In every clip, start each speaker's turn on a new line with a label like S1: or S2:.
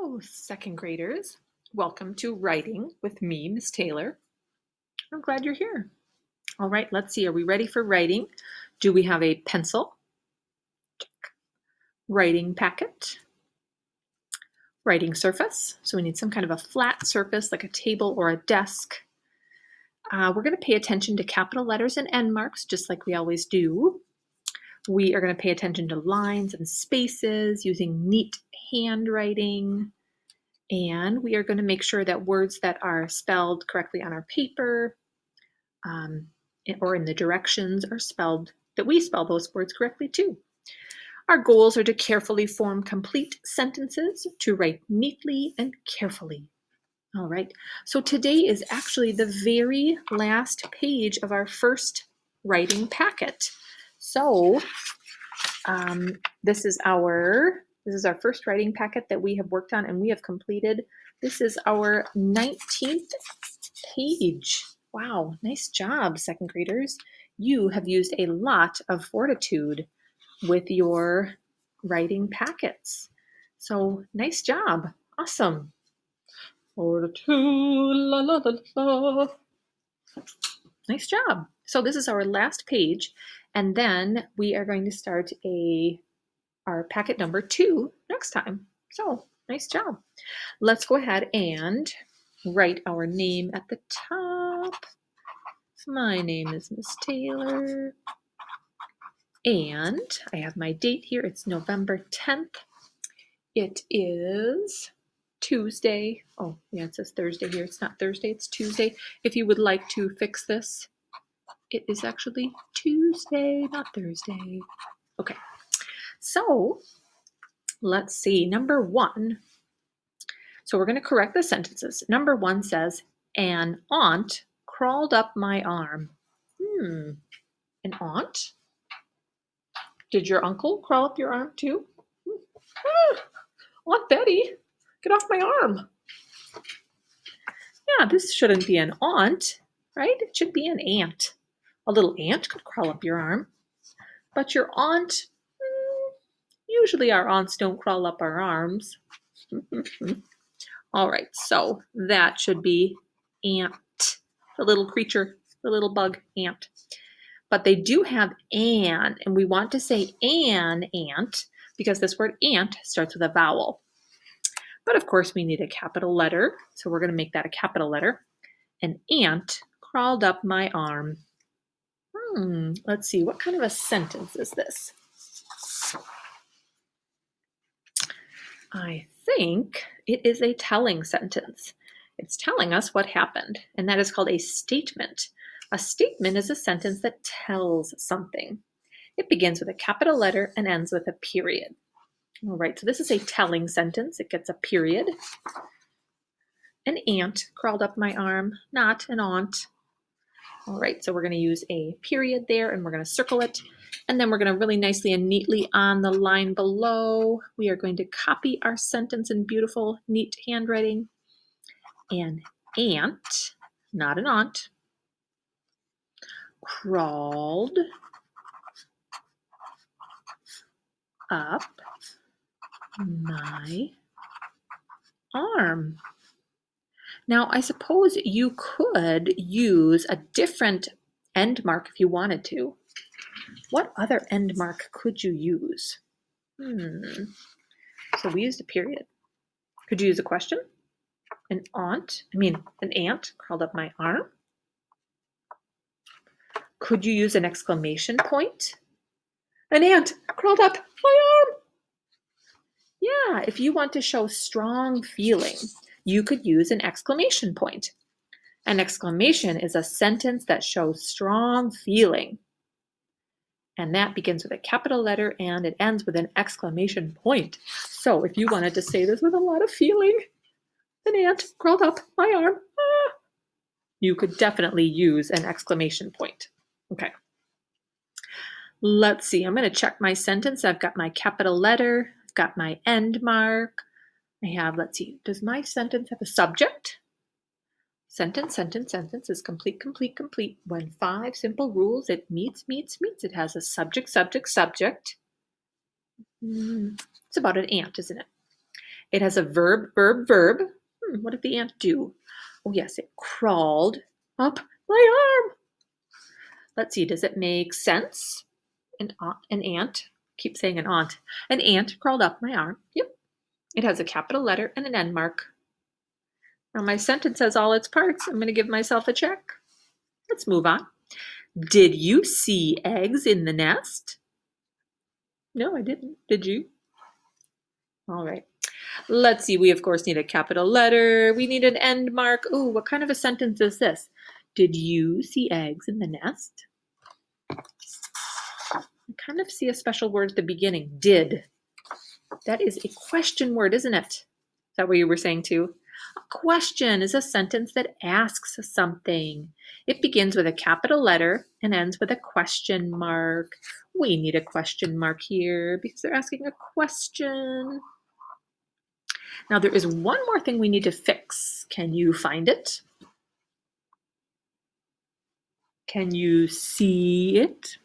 S1: Hello, second graders. Welcome to Writing with me, Miss Taylor. I'm glad you're here. All right, let's see. Are we ready for writing? Do we have a pencil? Check. Writing packet? Writing surface. So we need some kind of a flat surface like a table or a desk. We're going to pay attention to capital letters and end marks, just like we always do. We are going to pay attention to lines and spaces using neat handwriting. And we are going to make sure that words that are spelled correctly on our paper or in the directions are spelled, that we spell those words correctly too. Our goals are to carefully form complete sentences, to write neatly and carefully. All right, so today is actually the very last page of our first writing packet. So this is our first writing packet that we have worked on and we have completed. This is our 19th page. Wow, nice job, second graders. You have used a lot of fortitude with your writing packets. So nice job. Awesome. Fortitude, la la la la. Nice job. So this is our last page, and then we are going to start our packet number 2 next time. So nice job. Let's go ahead and write our name at the top. My name is Miss Taylor, and I have my date here. It's November 10th. It is Tuesday. Oh, yeah, it says Thursday here. It's not Thursday, it's Tuesday. If you would like to fix this, it is actually Tuesday, not Thursday. Okay, so let's see. Number 1. So we're going to correct the sentences. Number 1 says, an aunt crawled up my arm. An aunt? Did your uncle crawl up your arm too? Aunt Betty, get off my arm. Yeah, this shouldn't be an aunt, right? It should be an ant. A little ant could crawl up your arm. But your aunt, usually our aunts don't crawl up our arms. All right, so that should be ant, the little creature, the little bug ant. But they do have an, and we want to say an ant because this word ant starts with a vowel. But of course we need a capital letter, so we're going to make that a capital letter. An ant crawled up my arm. Let's see, what kind of a sentence is this? I think it is a telling sentence. It's telling us what happened, and that is called a statement. A statement is a sentence that tells something. It begins with a capital letter and ends with a period. All right, so this is a telling sentence. It gets a period. An ant crawled up my arm, not an aunt. All right, so we're going to use a period there, and we're going to circle it. And then we're going to really nicely and neatly on the line below, we are going to copy our sentence in beautiful, neat handwriting. An ant, not an aunt, crawled up my arm. Now, I suppose you could use a different end mark if you wanted to. What other end mark could you use? So we used a period. Could you use a question? An ant crawled up my arm. Could you use an exclamation point? An ant crawled up my arm. Yeah, if you want to show strong feeling, you could use an exclamation point. An exclamation is a sentence that shows strong feeling. And that begins with a capital letter and it ends with an exclamation point. So if you wanted to say this with a lot of feeling, an ant crawled up my arm, you could definitely use an exclamation point. Okay. Let's see, I'm going to check my sentence. I've got my capital letter, I've got my end mark. I have, let's see, does my sentence have a subject? Sentence is complete, complete, complete. When 5 simple rules it meets. It has a subject, subject, subject. It's about an ant, isn't it? It has a verb, verb, verb. What did the ant do? Oh yes, it crawled up my arm. Let's see, does it make sense? An ant, keep saying an aunt. An ant crawled up my arm. Yep. It has a capital letter and an end mark. Now my sentence has all its parts. I'm going to give myself a check. Let's move on. Did you see eggs in the nest? No, I didn't. Did you? All right. Let's see. We, of course, need a capital letter. We need an end mark. Ooh, what kind of a sentence is this? Did you see eggs in the nest? I kind of see a special word at the beginning. Did. That is a question word, isn't it? Is that what you were saying too? A question is a sentence that asks something. It begins with a capital letter and ends with a question mark. We need a question mark here because they're asking a question. Now there is one more thing we need to fix. Can you find it? Can you see it?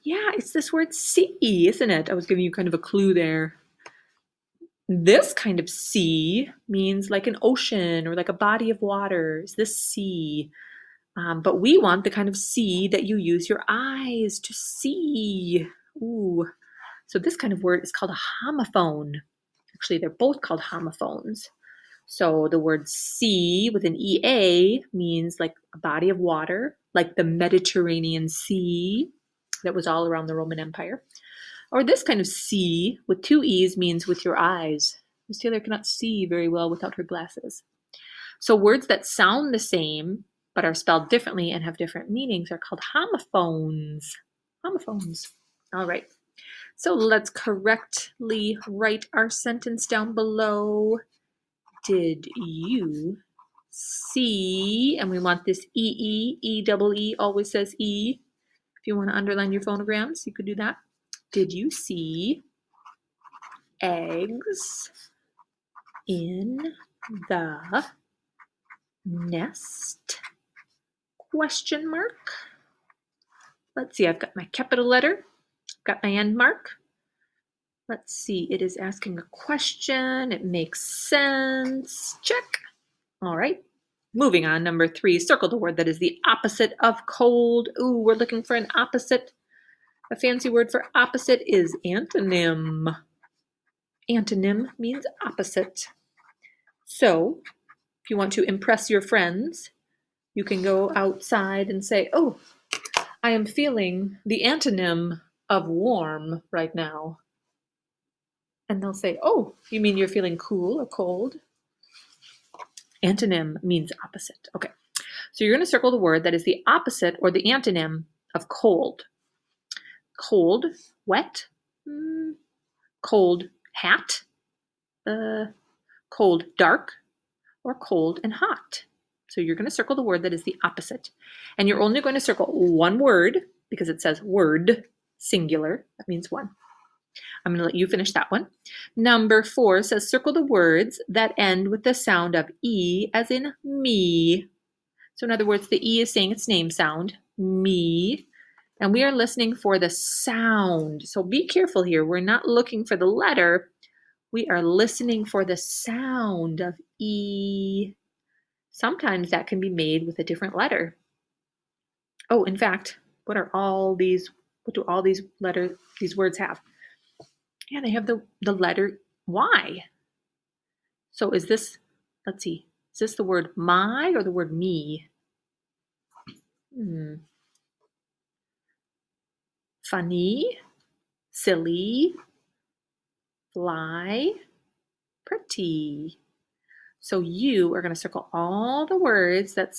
S1: Yeah, it's this word see, isn't it? I was giving you kind of a clue there. This kind of sea means like an ocean or like a body of water. Is this sea? But we want the kind of sea that you use your eyes to see. Ooh. So this kind of word is called a homophone. Actually, they're both called homophones. So the word sea with an EA means like a body of water, like the Mediterranean Sea that was all around the Roman Empire. Or this kind of see with two E's means with your eyes. Miss Taylor cannot see very well without her glasses. So words that sound the same but are spelled differently and have different meanings are called homophones. Homophones. All right. So let's correctly write our sentence down below. Did you see? And we want this E always says E. If you want to underline your phonograms, you could do that. Did you see eggs in the nest? Question mark. Let's see, I've got my capital letter, got my end mark. Let's see, it is asking a question. It makes sense. Check. All right. Moving on, number 3, circle the word that is the opposite of cold. Ooh, we're looking for an opposite. A fancy word for opposite is antonym. Antonym means opposite. So, if you want to impress your friends, you can go outside and say, oh, I am feeling the antonym of warm right now. And they'll say, oh, you mean you're feeling cool or cold? Antonym means opposite. Okay, so you're going to circle the word that is the opposite or the antonym of cold. Cold, wet, cold hat, cold dark, or cold and hot. So you're going to circle the word that is the opposite. And you're only going to circle one word because it says word, singular. That means one. I'm going to let you finish that one. Number 4 says circle the words that end with the sound of E as in me. So in other words, the E is saying its name sound, me. And we are listening for the sound. So be careful here. We're not looking for the letter. We are listening for the sound of E. Sometimes that can be made with a different letter. Oh, in fact, what do all these words have? Yeah, they have the letter Y. So is this, let's see, is this the word my or the word me? Funny, silly, fly, pretty. So you are going to circle all the words that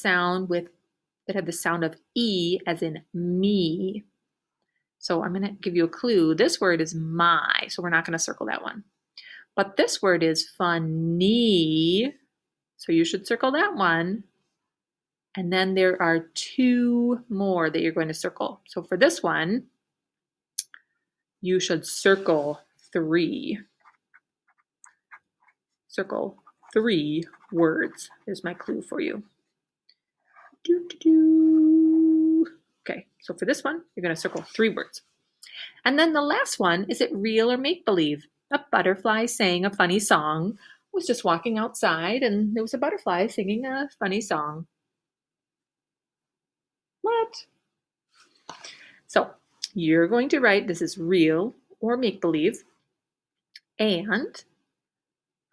S1: have the sound of E as in me. So I'm going to give you a clue. This word is my, so we're not going to circle that one. But this word is funny, so you should circle that one. And then there are 2 more that you're going to circle. So for this one, you should circle 3. Circle 3 words. Here's my clue for you. Okay, so for this one, you're going to circle 3 words. And then the last one, is it real or make-believe? A butterfly sang a funny song. Was just walking outside and there was a butterfly singing a funny song. What? So you're going to write this is real or make-believe. And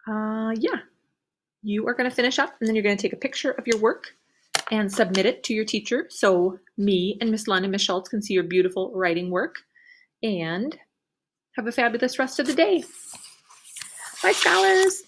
S1: yeah, you are going to finish up and then you're going to take a picture of your work and submit it to your teacher so me and Miss Lund and Miss Schultz can see your beautiful writing work. And have a fabulous rest of the day. Bye, scholars.